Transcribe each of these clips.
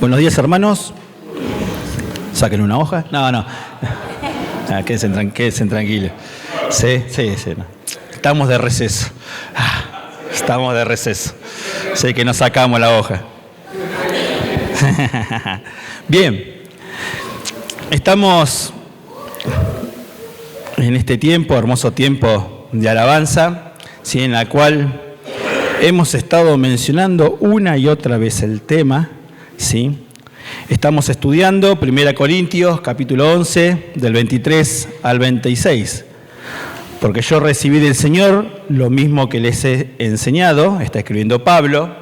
Buenos días, hermanos. Saquen una hoja. No. Quédense tranquilos. Sí. No. Estamos de receso. Sé que nos sacamos la hoja. Bien. Estamos en este tiempo, hermoso tiempo de alabanza, ¿sí? En la cual hemos estado mencionando una y otra vez el tema, ¿sí? Estamos estudiando 1 Corintios, capítulo 11, del 23 al 26. Porque yo recibí del Señor lo mismo que les he enseñado, está escribiendo Pablo,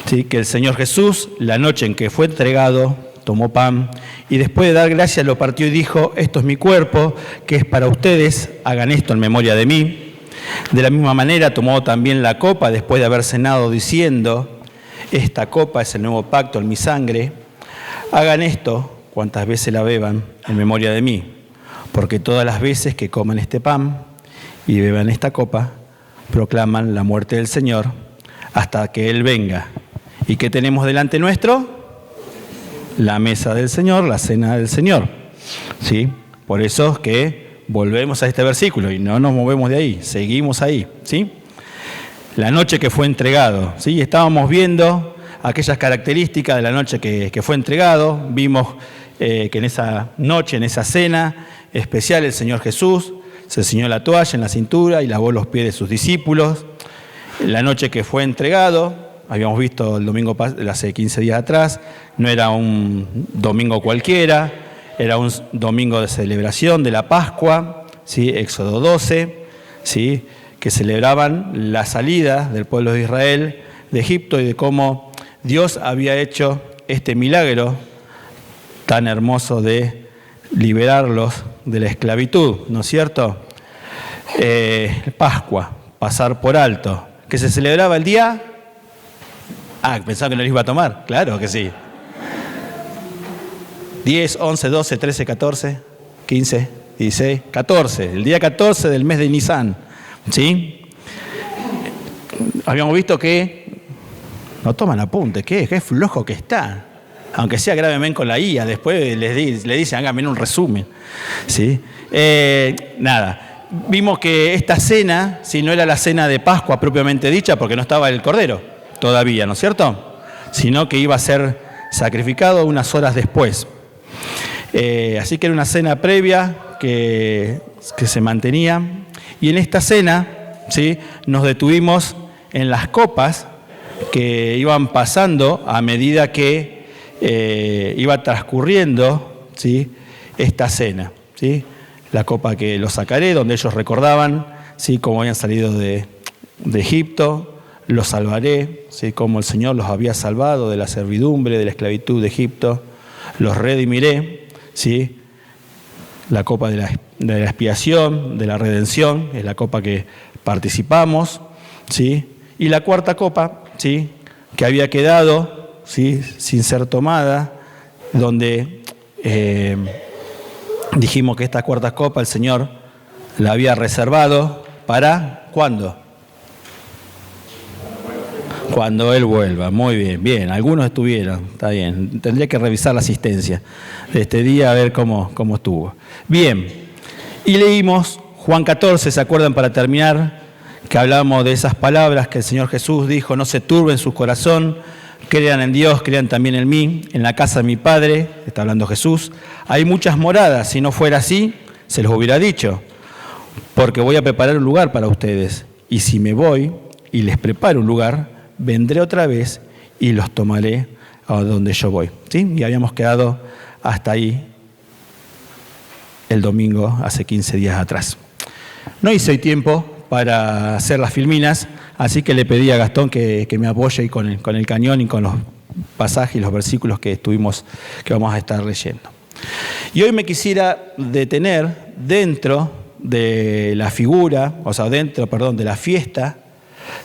¿sí? Que el Señor Jesús, la noche en que fue entregado, tomó pan y después de dar gracias lo partió y dijo: esto es mi cuerpo, que es para ustedes, hagan esto en memoria de mí. De la misma manera tomó también la copa después de haber cenado diciendo: esta copa es el nuevo pacto en mi sangre. Hagan esto cuantas veces la beban en memoria de mí, porque todas las veces que coman este pan y beban esta copa, proclaman la muerte del Señor hasta que Él venga. ¿Y qué tenemos delante nuestro? La mesa del Señor, la cena del Señor, ¿sí? Por eso es que volvemos a este versículo y no nos movemos de ahí, seguimos ahí, ¿sí? La noche que fue entregado, ¿sí? Estábamos viendo aquellas características de la noche que fue entregado. Vimos que en esa noche, en esa cena especial, el Señor Jesús se ciñó la toalla en la cintura y lavó los pies de sus discípulos. La noche que fue entregado, habíamos visto el domingo hace 15 días atrás, no era un domingo cualquiera, era un domingo de celebración de la Pascua, ¿sí? Éxodo 12, ¿sí? Que celebraban la salida del pueblo de Israel de Egipto y de cómo Dios había hecho este milagro tan hermoso de liberarlos de la esclavitud, ¿no es cierto? Pascua, pasar por alto, que se celebraba el día... pensaba que no les iba a tomar, claro que sí. 10, 11, 12, 13, 14, 15, 16, 14, el día 14 del mes de Nisan, ¿sí? Habíamos visto que no toman apunte, qué flojo que está, aunque sea grábenme con la IA, después le dicen háganme un resumen, ¿sí? Vimos que esta cena, si no era la cena de Pascua propiamente dicha, porque no estaba el Cordero todavía, ¿no es cierto? Sino que iba a ser sacrificado unas horas después. Así que era una cena previa que se mantenía. Y en esta cena, ¿sí? Nos detuvimos en las copas que iban pasando a medida que iba transcurriendo, ¿sí? Esta cena, ¿sí? La copa que los sacaré, donde ellos recordaban, ¿sí? Cómo habían salido de Egipto. Los salvaré, ¿sí? Como el Señor los había salvado de la servidumbre, de la esclavitud de Egipto. Los redimiré, ¿sí? La copa de la expiación, de la redención, es la copa que participamos, ¿sí? Y la cuarta copa, ¿sí? Que había quedado, ¿sí? Sin ser tomada, donde dijimos que esta cuarta copa el Señor la había reservado para ¿cuándo? Cuando Él vuelva. Muy bien. Algunos estuvieron, está bien. Tendría que revisar la asistencia de este día a ver cómo estuvo. Bien. Y leímos Juan 14, ¿se acuerdan? Para terminar, que hablamos de esas palabras que el Señor Jesús dijo: no se turben su corazón, crean en Dios, crean también en mí. En la casa de mi Padre, está hablando Jesús, hay muchas moradas. Si no fuera así, se los hubiera dicho, porque voy a preparar un lugar para ustedes. Y si me voy y les preparo un lugar, vendré otra vez y los tomaré a donde yo voy, ¿sí? Y habíamos quedado hasta ahí el domingo, hace 15 días atrás. No hice hoy tiempo para hacer las filminas, así que le pedí a Gastón que me apoye con el cañón y con los pasajes y los versículos que vamos a estar leyendo. Y hoy me quisiera detener dentro de la figura, de la fiesta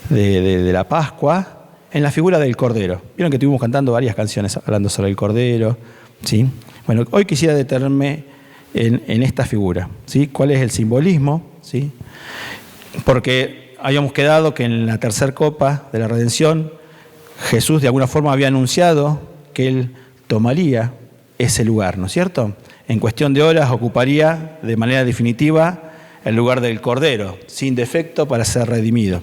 de la Pascua, en la figura del Cordero. Vieron que estuvimos cantando varias canciones hablando sobre el Cordero, ¿sí? Bueno, hoy quisiera detenerme en esta figura, ¿sí? ¿Cuál es el simbolismo? ¿Sí? Porque habíamos quedado que en la tercera copa de la redención, Jesús de alguna forma había anunciado que Él tomaría ese lugar, ¿no es cierto? En cuestión de horas ocuparía de manera definitiva el lugar del Cordero, sin defecto para ser redimido.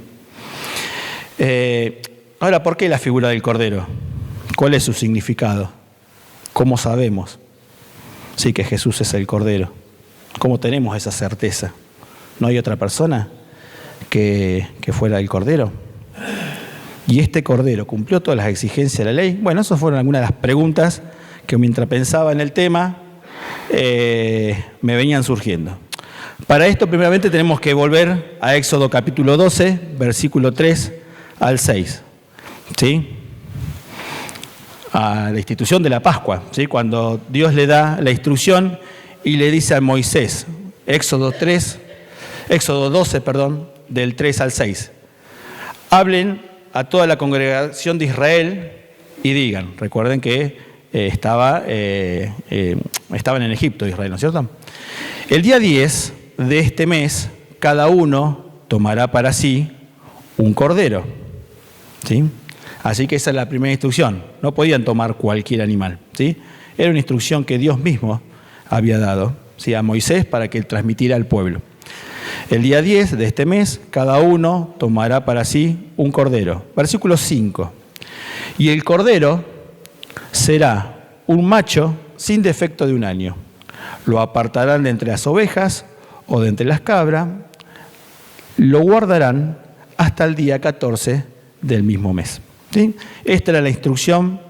Ahora, ¿por qué la figura del Cordero? ¿Cuál es su significado? ¿Cómo sabemos? Sí, que Jesús es el Cordero. ¿Cómo tenemos esa certeza? ¿No hay otra persona que fuera el Cordero? ¿Y este Cordero cumplió todas las exigencias de la ley? Bueno, esas fueron algunas de las preguntas que mientras pensaba en el tema me venían surgiendo. Para esto, primeramente, tenemos que volver a Éxodo capítulo 12, versículo 3 al 6. ¿Sí? A la institución de la Pascua, ¿sí? Cuando Dios le da la instrucción y le dice a Moisés, Éxodo 12, del 3 al 6. Hablen a toda la congregación de Israel y digan, recuerden que estaban en Egipto Israel, ¿no es cierto? El día 10 de este mes, cada uno tomará para sí un cordero, ¿sí? Así que esa es la primera instrucción. No podían tomar cualquier animal, ¿sí? Era una instrucción que Dios mismo había dado, ¿sí?, a Moisés para que él transmitiera al pueblo. El día 10 de este mes, cada uno tomará para sí un cordero. Versículo 5. Y el cordero será un macho sin defecto de 1 año. Lo apartarán de entre las ovejas o de entre las cabras. Lo guardarán hasta el día 14 del mismo mes. ¿Sí? Esta era la instrucción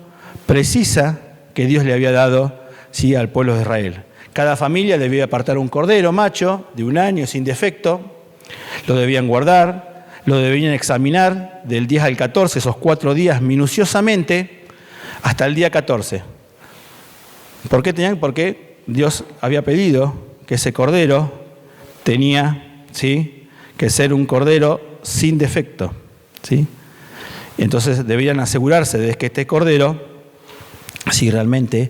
precisa que Dios le había dado, ¿sí?, al pueblo de Israel. Cada familia debía apartar un cordero macho de 1 año sin defecto, lo debían guardar, lo debían examinar del 10 al 14, esos 4 días minuciosamente, hasta el día 14. ¿Por qué tenían? Porque Dios había pedido que ese cordero tenía, ¿sí?, que ser un cordero sin defecto, ¿sí? Entonces debían asegurarse de que este cordero, si realmente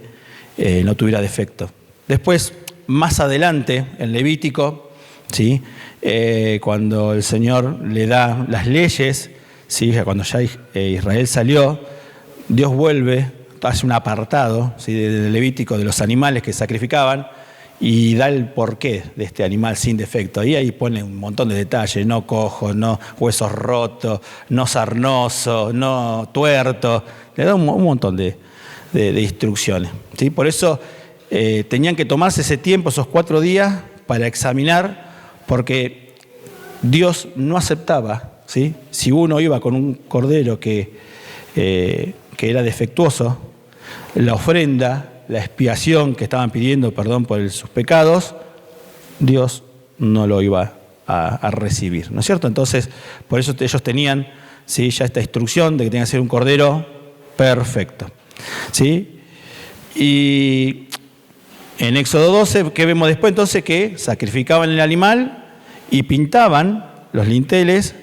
no tuviera defecto. Después, más adelante, en Levítico, ¿sí?, cuando el Señor le da las leyes, ¿sí?, cuando ya Israel salió, Dios vuelve, hace un apartado, ¿sí?, de Levítico de los animales que sacrificaban y da el porqué de este animal sin defecto. Ahí pone un montón de detalles, no cojo, no huesos rotos, no sarnoso, no tuerto, le da un montón de instrucciones, ¿sí? Por eso tenían que tomarse ese tiempo, esos 4 días, para examinar, porque Dios no aceptaba, ¿sí?, si uno iba con un cordero que era defectuoso, la ofrenda, la expiación que estaban pidiendo, perdón por sus pecados, Dios no lo iba a recibir, ¿no es cierto? Entonces, por eso ellos tenían, ¿sí?, ya esta instrucción de que tenían que ser un cordero perfecto, ¿sí? Y en Éxodo 12, ¿qué vemos después? Entonces, que sacrificaban el animal y pintaban los linteles,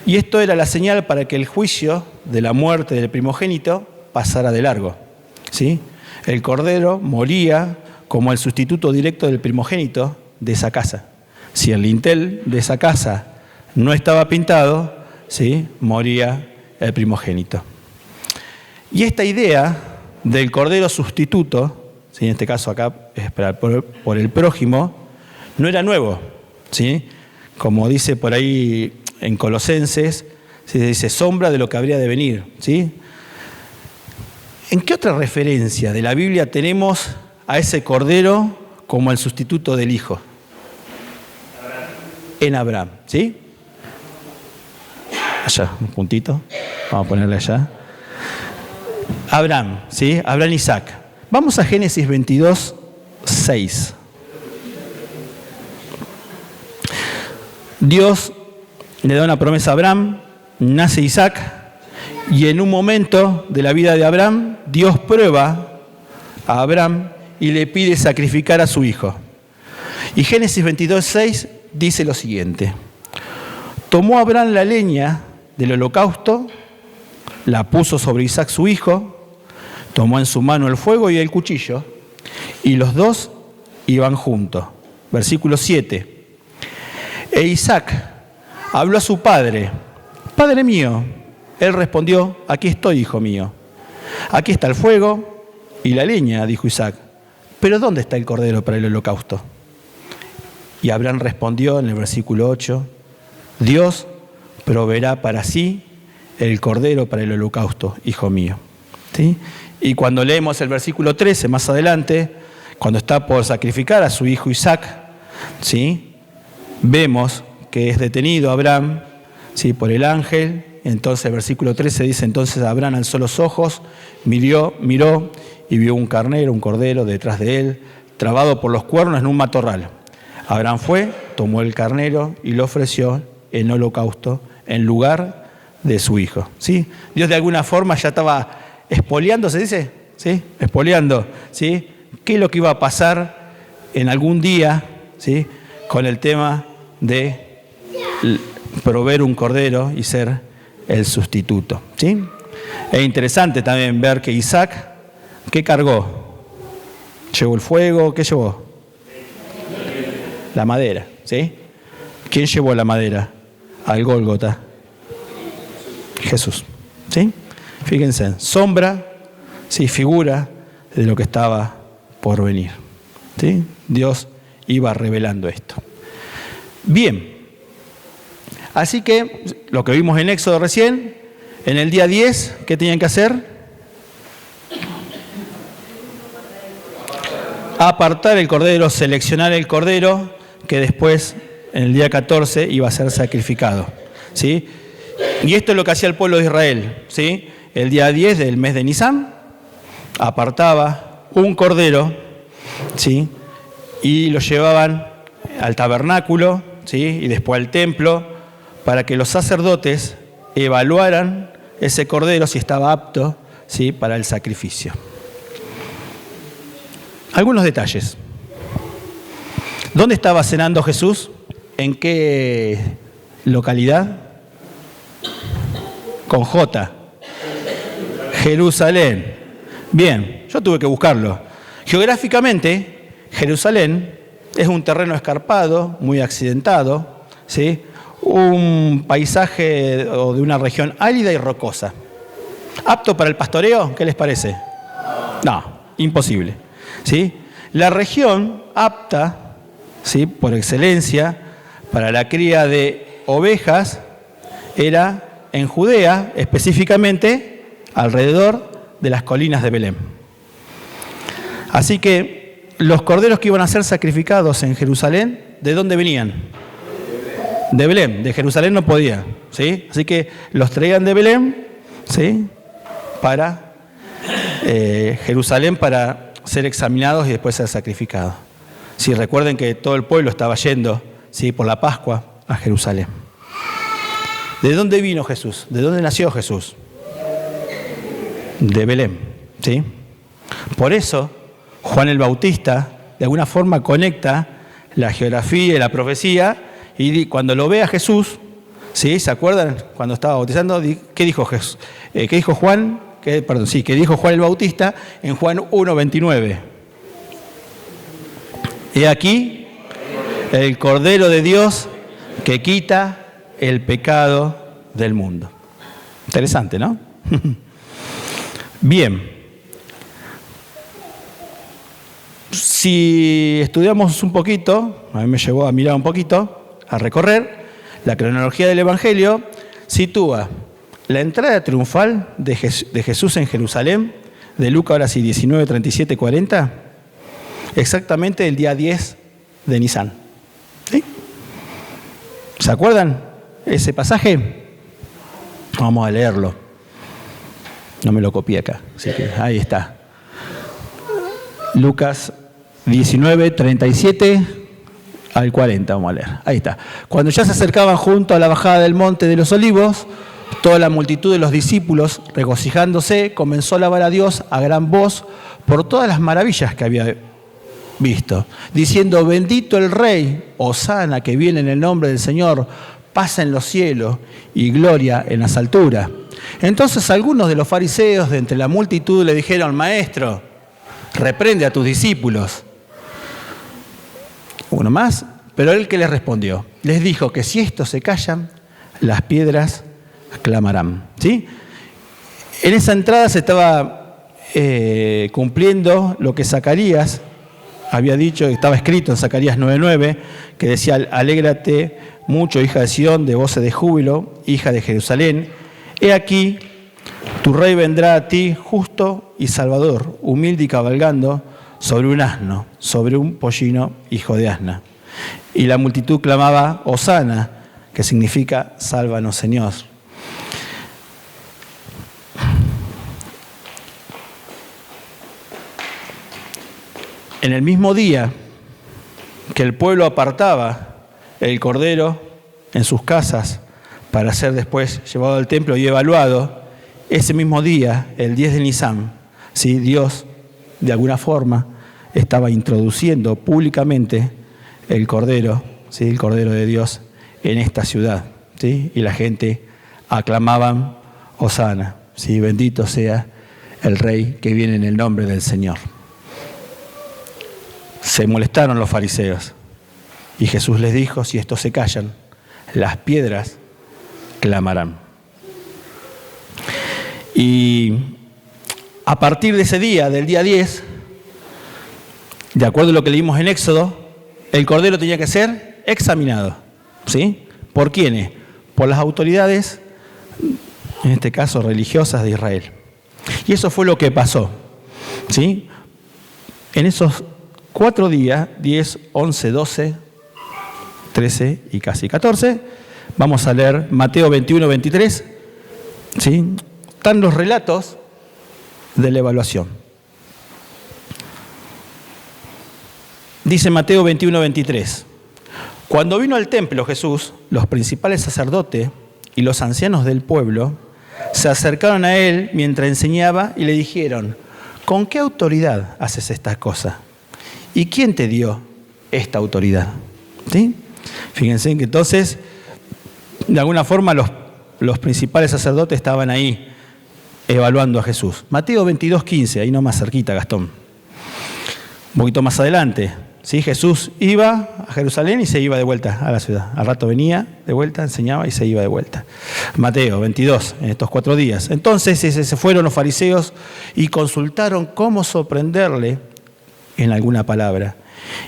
y esto era la señal para que el juicio de la muerte del primogénito pasara de largo, ¿sí? El cordero moría como el sustituto directo del primogénito de esa casa. Si el lintel de esa casa no estaba pintado, ¿sí?, moría el primogénito. Y esta idea del cordero sustituto, ¿sí?, en este caso acá es por el prójimo, no era nuevo, ¿sí? Como dice por ahí en Colosenses, se dice sombra de lo que habría de venir, ¿sí? ¿En qué otra referencia de la Biblia tenemos a ese cordero como el sustituto del hijo? En Abraham, ¿sí? Allá, un puntito, vamos a ponerle allá. Abraham, ¿sí? Abraham y Isaac. Vamos a Génesis 22, 6. Dios le da una promesa a Abraham, nace Isaac, y en un momento de la vida de Abraham, Dios prueba a Abraham y le pide sacrificar a su hijo. Y Génesis 22, 6 dice lo siguiente: tomó Abraham la leña del holocausto, la puso sobre Isaac su hijo, tomó en su mano el fuego y el cuchillo, y los dos iban juntos. Versículo 7. E Isaac habló a su padre: Padre mío. Él respondió: aquí estoy, hijo mío. Aquí está el fuego y la leña, dijo Isaac, pero ¿dónde está el cordero para el holocausto? Y Abraham respondió en el versículo 8, Dios proveerá para sí el cordero para el holocausto, hijo mío. ¿Sí? Y cuando leemos el versículo 13, más adelante, cuando está por sacrificar a su hijo Isaac, ¿sí?, vemos que es detenido Abraham, ¿sí?, por el ángel. Entonces el versículo 13 dice, entonces Abraham alzó los ojos, miró y vio un carnero, un cordero detrás de él, trabado por los cuernos en un matorral. Abraham fue, tomó el carnero y lo ofreció en holocausto en lugar de su hijo. ¿Sí? Dios de alguna forma ya estaba expoliando, ¿se dice? ¿Sí? Expoliando, ¿sí? ¿Qué es lo que iba a pasar en algún día, ¿sí?, con el tema de proveer un cordero y ser el sustituto? ¿Sí? Es interesante también ver que Isaac, ¿qué cargó? ¿Llevó el fuego? ¿Qué llevó? La madera, ¿sí? ¿Quién llevó la madera al Gólgota? Jesús, ¿sí? Fíjense, sombra, sí, figura de lo que estaba por venir, ¿sí? Dios iba revelando esto. Bien, así que lo que vimos en Éxodo recién, en el día 10, ¿qué tenían que hacer? Apartar el cordero, seleccionar el cordero, que después, en el día 14, iba a ser sacrificado, ¿sí? Y esto es lo que hacía el pueblo de Israel, ¿sí? El día 10 del mes de Nisán, apartaba un cordero, ¿sí?, y lo llevaban al tabernáculo, ¿sí?, y después al templo, para que los sacerdotes evaluaran ese cordero si estaba apto, ¿sí?, para el sacrificio. Algunos detalles. ¿Dónde estaba cenando Jesús? ¿En qué localidad? Con J. Jerusalén. Bien, yo tuve que buscarlo. Geográficamente, Jerusalén es un terreno escarpado, muy accidentado, ¿sí?, un paisaje de una región árida y rocosa. ¿Apto para el pastoreo? ¿Qué les parece? No, imposible, ¿sí? La región apta, ¿sí?, por excelencia para la cría de ovejas era en Judea, específicamente alrededor de las colinas de Belén. Así que los corderos que iban a ser sacrificados en Jerusalén, ¿de dónde venían? De Belén, de Jerusalén no podía, ¿sí? Así que los traían de Belén, ¿sí?, para Jerusalén para ser examinados y después ser sacrificados. Sí, recuerden que todo el pueblo estaba yendo, ¿sí?, por la Pascua a Jerusalén. ¿De dónde vino Jesús? ¿De dónde nació Jesús? De Belén, ¿sí? Por eso Juan el Bautista de alguna forma conecta la geografía y la profecía, y cuando lo ve a Jesús, ¿sí?, ¿se acuerdan cuando estaba bautizando? ¿Qué dijo Jesús? ¿Qué dijo Juan? ¿Qué dijo Juan el Bautista en Juan 1:29? He aquí el Cordero de Dios que quita el pecado del mundo. Interesante, ¿no? Bien. Si estudiamos un poquito, a mí me llevó a mirar un poquito, a recorrer, la cronología del Evangelio sitúa la entrada triunfal de Jesús en Jerusalén, de Lucas ahora sí 19, 37, 40, exactamente el día 10 de Nisán. ¿Sí? ¿Se acuerdan ese pasaje? Vamos a leerlo. No me lo copié acá, así que ahí está. Lucas 19, 37 al 40, vamos a leer. Ahí está. Cuando ya se acercaban junto a la bajada del monte de los Olivos, toda la multitud de los discípulos, regocijándose, comenzó a alabar a Dios a gran voz por todas las maravillas que había visto, diciendo: bendito el Rey, hosana, que viene en el nombre del Señor, paz en los cielos y gloria en las alturas. Entonces algunos de los fariseos de entre la multitud le dijeron: Maestro, reprende a tus discípulos. Uno más, pero él, ¿qué les respondió? Les dijo que si estos se callan, las piedras clamarán. ¿Sí? En esa entrada se estaba cumpliendo lo que Zacarías había dicho, estaba escrito en Zacarías 9:9, que decía: alégrate mucho, hija de Sión, de voces de júbilo, hija de Jerusalén. He aquí, tu rey vendrá a ti, justo y salvador, humilde y cabalgando sobre un asno, sobre un pollino, hijo de asna. Y la multitud clamaba: Hosana, que significa sálvanos, Señor. En el mismo día que el pueblo apartaba el cordero en sus casas para ser después llevado al templo y evaluado, ese mismo día, el 10 de Nisan, ¿sí?, Dios de alguna forma estaba introduciendo públicamente el cordero, ¿sí?, el cordero de Dios en esta ciudad, ¿sí?, y la gente aclamaban: Hosana, ¿sí?, bendito sea el Rey que viene en el nombre del Señor. Se molestaron los fariseos y Jesús les dijo: si estos se callan, las piedras clamarán. Y a partir de ese día, del día 10, de acuerdo a lo que leímos en Éxodo, el cordero tenía que ser examinado, ¿sí? ¿Por quiénes? Por las autoridades, en este caso religiosas de Israel. Y eso fue lo que pasó, ¿sí? En esos 4 días, 10, 11, 12, 13 y casi 14, vamos a leer Mateo 21, 23, ¿sí? Están los relatos de la evaluación. Dice Mateo 21, 23. Cuando vino al templo Jesús, los principales sacerdotes y los ancianos del pueblo se acercaron a él mientras enseñaba y le dijeron: ¿con qué autoridad haces estas cosas? ¿Y quién te dio esta autoridad? ¿Sí? Fíjense que entonces, de alguna forma, los principales sacerdotes estaban ahí evaluando a Jesús. Mateo 22, 15, ahí nomás cerquita, Gastón. Un poquito más adelante, ¿sí? Jesús iba a Jerusalén y se iba de vuelta a la ciudad. Al rato venía de vuelta, enseñaba y se iba de vuelta. Mateo 22, en estos 4 días. Entonces se fueron los fariseos y consultaron cómo sorprenderle en alguna palabra.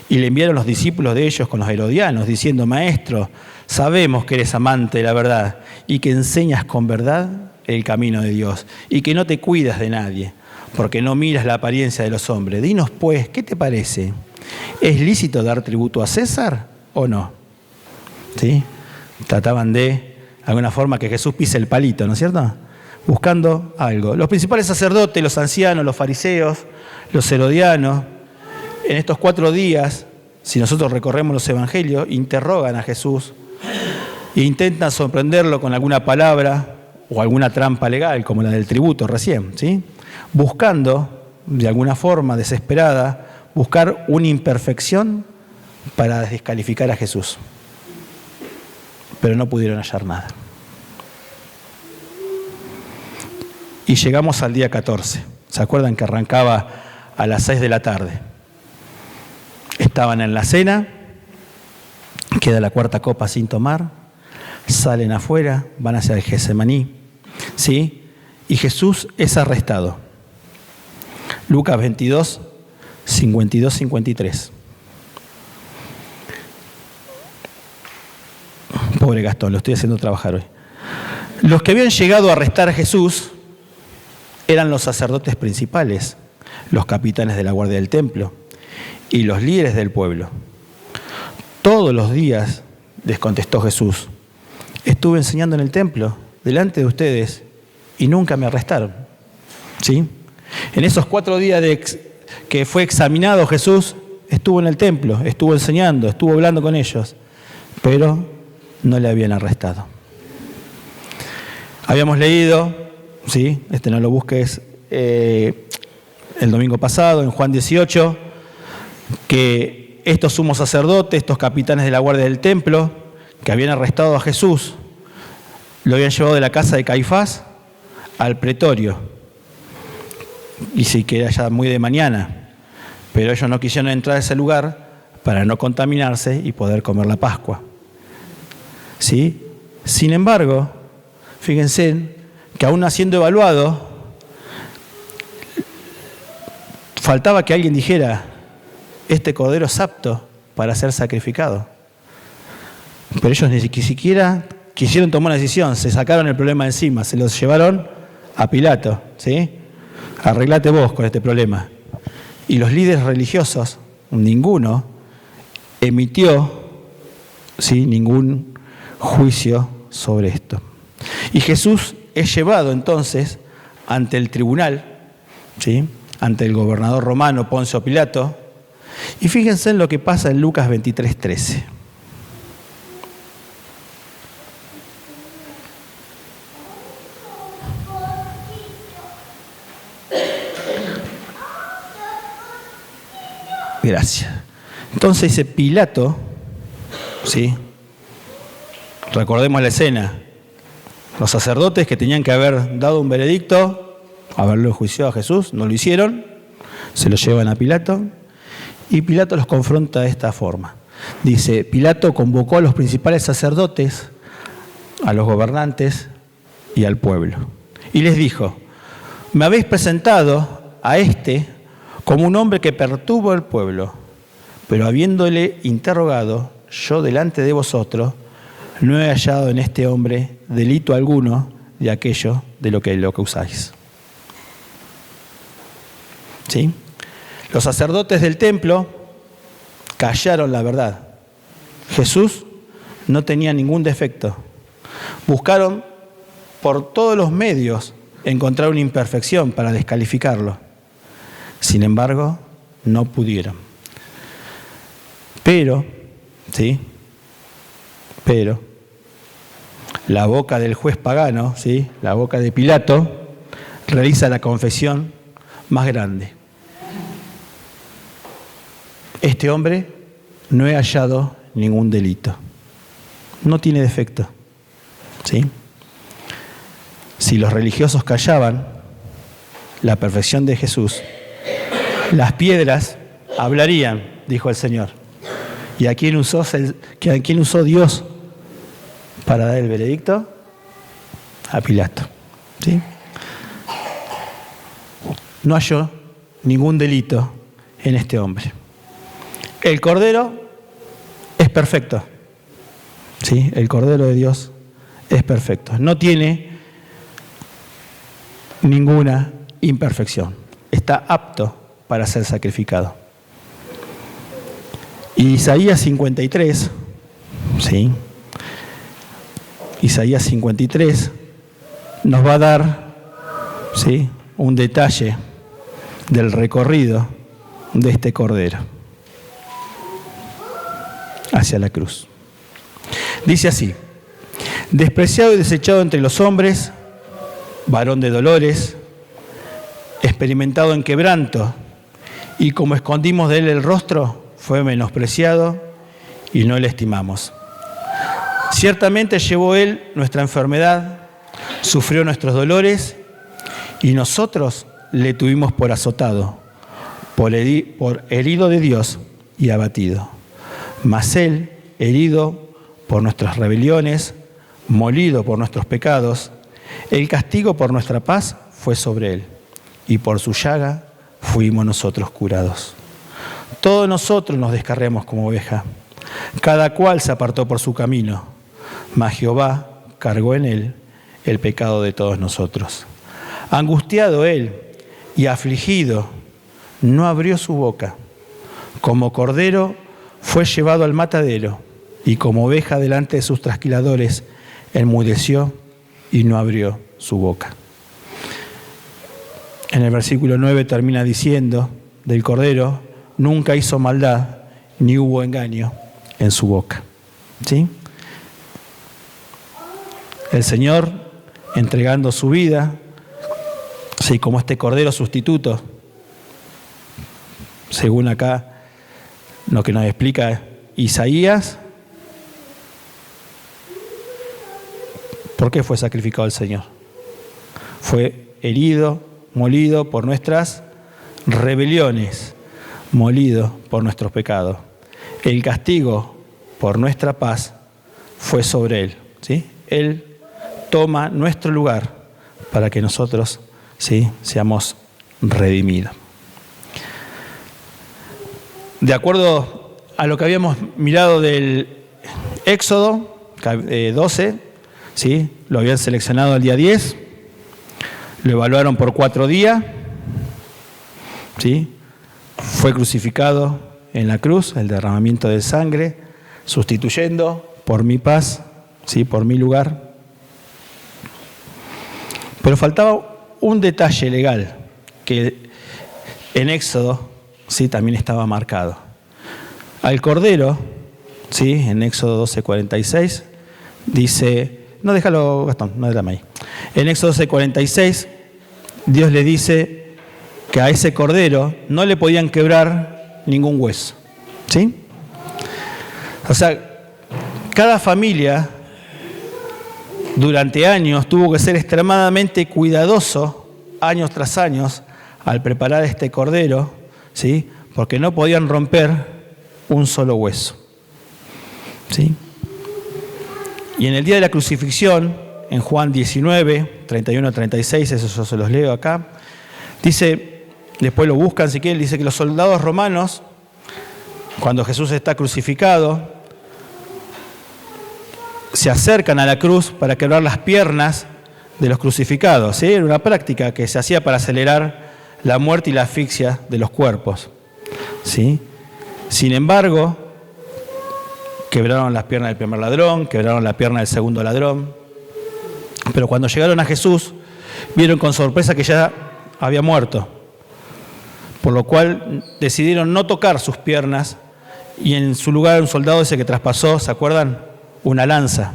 Y le enviaron los discípulos de ellos con los herodianos, diciendo: Maestro, sabemos que eres amante de la verdad y que enseñas con verdad el camino de Dios y que no te cuidas de nadie, porque no miras la apariencia de los hombres. Dinos pues, ¿qué te parece? ¿Es lícito dar tributo a César o no? ¿Sí? Trataban de alguna forma que Jesús pise el palito, ¿no es cierto? Buscando algo. Los principales sacerdotes, los ancianos, los fariseos, los herodianos, en estos 4 días, si nosotros recorremos los evangelios, interrogan a Jesús e intentan sorprenderlo con alguna palabra o alguna trampa legal, como la del tributo recién, ¿sí? Buscando, de alguna forma desesperada, buscar una imperfección para descalificar a Jesús. Pero no pudieron hallar nada. Y llegamos al día 14. ¿Se acuerdan que arrancaba a las 6 de la tarde? Estaban en la cena, queda la 4ª copa sin tomar, salen afuera, van hacia el Getsemaní, ¿sí? Y Jesús es arrestado. Lucas 22, 52, 53. Pobre Gastón, lo estoy haciendo trabajar hoy. Los que habían llegado a arrestar a Jesús eran los sacerdotes principales, los capitanes de la guardia del templo y los líderes del pueblo. Todos los días, les contestó Jesús, estuve enseñando en el templo delante de ustedes y nunca me arrestaron. ¿Sí? En esos 4 días que fue examinado Jesús, estuvo en el templo, estuvo enseñando, estuvo hablando con ellos, pero no le habían arrestado. Habíamos leído, ¿sí? No lo busques, el domingo pasado, en Juan 18, que estos sumos sacerdotes, estos capitanes de la guardia del templo, que habían arrestado a Jesús, lo habían llevado de la casa de Caifás al pretorio. Y sí que era ya muy de mañana, pero ellos no quisieron entrar a ese lugar para no contaminarse y poder comer la Pascua. ¿Sí? Sin embargo, fíjense que aún siendo evaluado, faltaba que alguien dijera, este cordero es apto para ser sacrificado. Pero ellos ni siquiera quisieron tomar una decisión, se sacaron el problema de encima, se los llevaron a Pilato, ¿sí? Arreglate vos con este problema. Y los líderes religiosos, ninguno emitió, ¿sí?, ningún juicio sobre esto. Y Jesús es llevado entonces ante el tribunal, ¿sí?, ante el gobernador romano Poncio Pilato. Y fíjense en lo que pasa en Lucas 23:13. Gracias. Entonces dice Pilato, ¿sí? Recordemos la escena. Los sacerdotes que tenían que haber dado un veredicto, haberlo enjuiciado a Jesús, no lo hicieron, se lo llevan a Pilato y Pilato los confronta de esta forma. Dice, Pilato convocó a los principales sacerdotes, a los gobernantes y al pueblo. Y les dijo, me habéis presentado a este como un hombre que perturbó al pueblo, pero habiéndole interrogado yo delante de vosotros, no he hallado en este hombre delito alguno de aquello de lo que usáis. ¿Sí? Los sacerdotes del templo callaron la verdad. Jesús no tenía ningún defecto. Buscaron por todos los medios encontrar una imperfección para descalificarlo. Sin embargo, no pudieron. Pero la boca del juez pagano, ¿sí?, la boca de Pilato, realiza la confesión más grande. Este hombre no he hallado ningún delito. No tiene defecto. ¿Sí? Si los religiosos callaban la perfección de Jesús, las piedras hablarían, dijo el Señor. ¿Y a quién usó Dios para dar el veredicto? A Pilato. ¿Sí? No halló ningún delito en este hombre. El Cordero es perfecto. ¿Sí? El Cordero de Dios es perfecto. No tiene ninguna imperfección. Está apto para ser sacrificado. Y Isaías 53, ¿sí?, Isaías 53 nos va a dar, ¿sí?, un detalle del recorrido de este Cordero hacia la cruz. Dice así: despreciado y desechado entre los hombres, varón de dolores, experimentado en quebranto, y como escondimos de él el rostro, fue menospreciado y no le estimamos. Ciertamente llevó él nuestra enfermedad, sufrió nuestros dolores, y nosotros le tuvimos por azotado, por herido de Dios y abatido. Mas él, herido por nuestras rebeliones, molido por nuestros pecados, el castigo por nuestra paz fue sobre él, y por su llaga fuimos nosotros curados. Todos nosotros nos descarriamos como oveja, cada cual se apartó por su camino, mas Jehová cargó en él el pecado de todos nosotros. Angustiado él y afligido, no abrió su boca. Como cordero fue llevado al matadero, y como oveja delante de sus trasquiladores, enmudeció y no abrió su boca. En el versículo 9 termina diciendo del Cordero: nunca hizo maldad, ni hubo engaño en su boca. ¿Sí? El Señor, entregando su vida, sí, como este Cordero sustituto, según acá lo que nos explica Isaías, ¿por qué fue sacrificado el Señor? Fue herido, molido por nuestras rebeliones, molido por nuestros pecados. El castigo por nuestra paz fue sobre él. ¿Sí? Él toma nuestro lugar para que nosotros, ¿sí?, seamos redimidos. De acuerdo a lo que habíamos mirado del Éxodo 12, ¿sí? Lo habían seleccionado el día 10, lo evaluaron por 4 días, ¿sí? Fue crucificado en la cruz, el derramamiento de sangre, sustituyendo por mi paz, ¿sí? Por mi lugar. Pero faltaba un detalle legal que en Éxodo, ¿sí? También estaba marcado. Al Cordero, ¿sí? En Éxodo 12:46, dice, no déjalo Gastón, no déjame ahí. En Éxodo 12:46, Dios le dice que a ese Cordero no le podían quebrar ningún hueso, ¿sí? O sea, cada familia durante años tuvo que ser extremadamente cuidadoso, años tras años, al preparar este Cordero, ¿sí? Porque no podían romper un solo hueso, ¿sí? Y en el día de la crucifixión, en Juan 19, 31-36, eso yo se los leo acá, dice, después lo buscan si quieren, dice que los soldados romanos, cuando Jesús está crucificado, se acercan a la cruz para quebrar las piernas de los crucificados, ¿sí? Era una práctica que se hacía para acelerar la muerte y la asfixia de los cuerpos, ¿sí? Sin embargo, quebraron las piernas del primer ladrón, quebraron la pierna del segundo ladrón, pero cuando llegaron a Jesús, vieron con sorpresa que ya había muerto, por lo cual decidieron no tocar sus piernas y en su lugar un soldado ese que traspasó, ¿se acuerdan? Una lanza.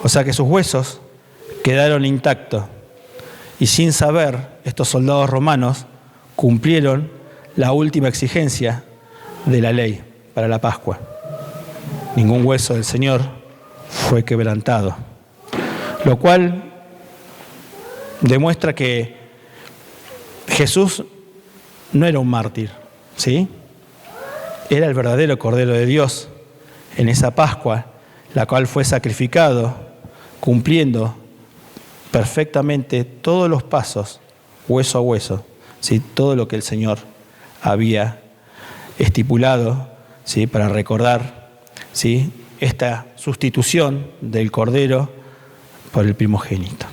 O sea que sus huesos quedaron intactos y sin saber, estos soldados romanos cumplieron la última exigencia de la ley para la Pascua. Ningún hueso del Señor fue quebrantado, lo cual demuestra que Jesús no era un mártir, ¿sí? Era el verdadero Cordero de Dios en esa Pascua, la cual fue sacrificado, cumpliendo perfectamente todos los pasos, hueso a hueso, ¿sí? Todo lo que el Señor había estipulado, ¿sí? Para recordar, ¿sí? Esta sustitución del Cordero por el primogénito.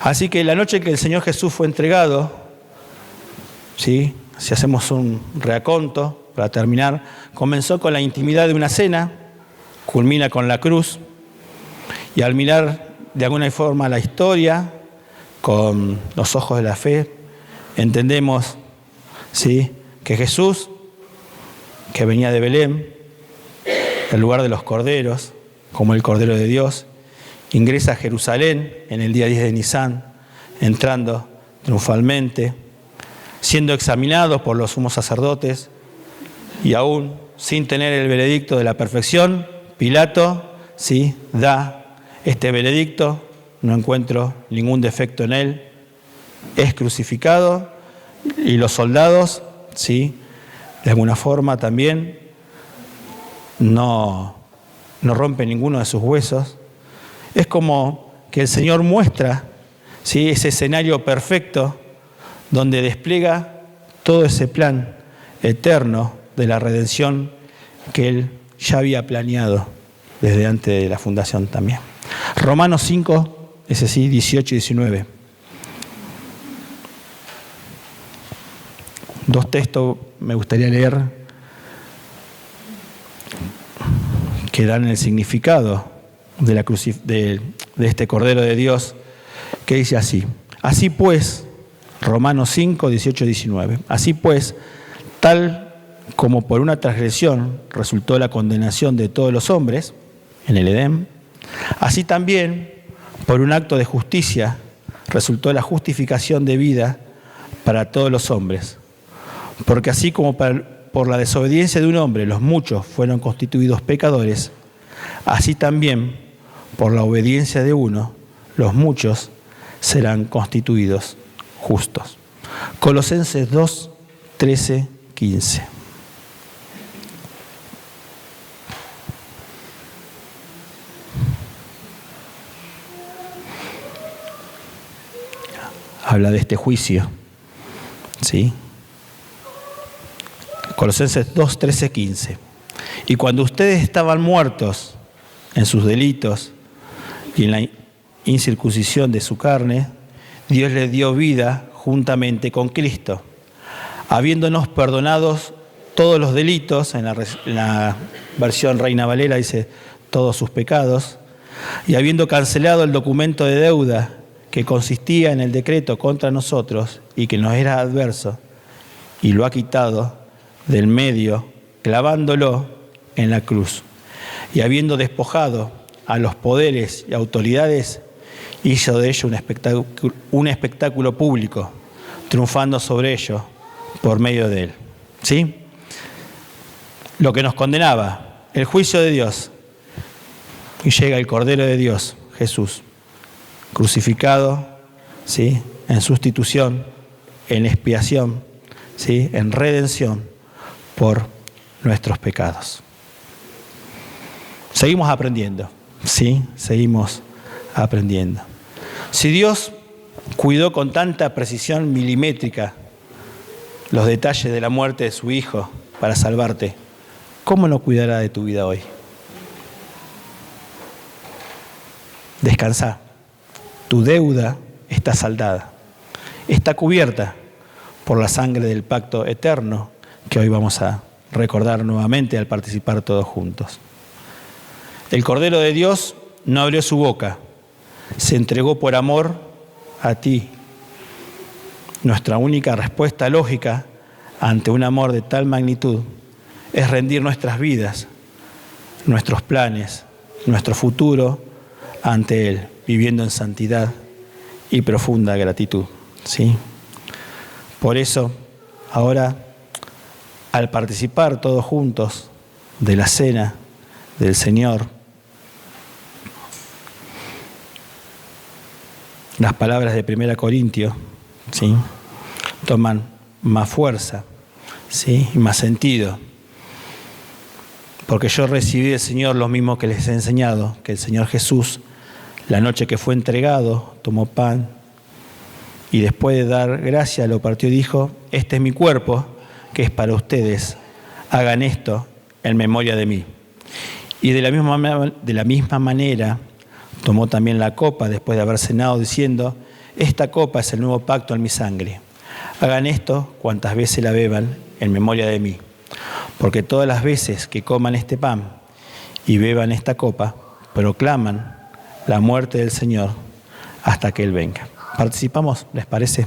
Así que la noche que el Señor Jesús fue entregado, ¿sí? Si hacemos un reaconto para terminar, comenzó con la intimidad de una cena, culmina con la cruz, y al mirar de alguna forma la historia con los ojos de la fe, entendemos, ¿sí? Que Jesús, que venía de Belén, el lugar de los corderos, como el Cordero de Dios, ingresa a Jerusalén en el día 10 de Nisán, entrando triunfalmente, siendo examinado por los sumos sacerdotes y aún sin tener el veredicto de la perfección, Pilato, ¿sí? Da este veredicto, no encuentro ningún defecto en él, es crucificado y los soldados, ¿sí? De alguna forma también no rompen ninguno de sus huesos. Es como que el Señor muestra, ¿sí? Ese escenario perfecto donde despliega todo ese plan eterno de la redención que Él ya había planeado desde antes de la fundación también. Romanos 5, ese sí, 18 y 19. Dos textos me gustaría leer que dan el significado de este Cordero de Dios, que dice así. Así pues, Romanos 5, 18 y 19. Así pues, tal como por una transgresión resultó la condenación de todos los hombres en el Edén, así también por un acto de justicia resultó la justificación de vida para todos los hombres. Porque así como por la desobediencia de un hombre los muchos fueron constituidos pecadores, así también por la obediencia de uno los muchos serán constituidos justos. Colosenses 2, 13, 15. Habla de este juicio, ¿sí? Colosenses 2, 13, 15. Y cuando ustedes estaban muertos en sus delitos y en la incircuncisión de su carne, Dios les dio vida juntamente con Cristo, habiéndonos perdonados todos los delitos, en la versión Reina Valera dice todos sus pecados, y habiendo cancelado el documento de deuda que consistía en el decreto contra nosotros y que nos era adverso, y lo ha quitado del medio, clavándolo en la cruz. Y habiendo despojado a los poderes y autoridades, hizo de ello un espectáculo público, triunfando sobre ellos por medio de él. ¿Sí? Lo que nos condenaba, el juicio de Dios. Y llega el Cordero de Dios, Jesús, crucificado, ¿sí?, en sustitución, en expiación, ¿sí?, en redención por nuestros pecados. Seguimos aprendiendo, ¿sí? Seguimos aprendiendo. Si Dios cuidó con tanta precisión milimétrica los detalles de la muerte de su Hijo para salvarte, ¿cómo no cuidará de tu vida hoy? Descansa. Tu deuda está saldada. Está cubierta por la sangre del pacto eterno que hoy vamos a recordar nuevamente al participar todos juntos. El Cordero de Dios no abrió su boca, se entregó por amor a ti. Nuestra única respuesta lógica ante un amor de tal magnitud es rendir nuestras vidas, nuestros planes, nuestro futuro ante Él, viviendo en santidad y profunda gratitud, ¿sí? Por eso, ahora, al participar todos juntos de la cena del Señor, las palabras de 1 Corintios, ¿sí?, toman más fuerza, ¿sí?, y más sentido. Porque yo recibí del Señor lo mismo que les he enseñado, que el Señor Jesús, la noche que fue entregado, tomó pan y después de dar gracia lo partió y dijo: este es mi cuerpo, que es para ustedes, hagan esto en memoria de mí. Y de la misma manera tomó también la copa después de haber cenado, diciendo: esta copa es el nuevo pacto en mi sangre. Hagan esto cuantas veces la beban en memoria de mí. Porque todas las veces que coman este pan y beban esta copa, proclaman la muerte del Señor hasta que Él venga. ¿Participamos? ¿Les parece?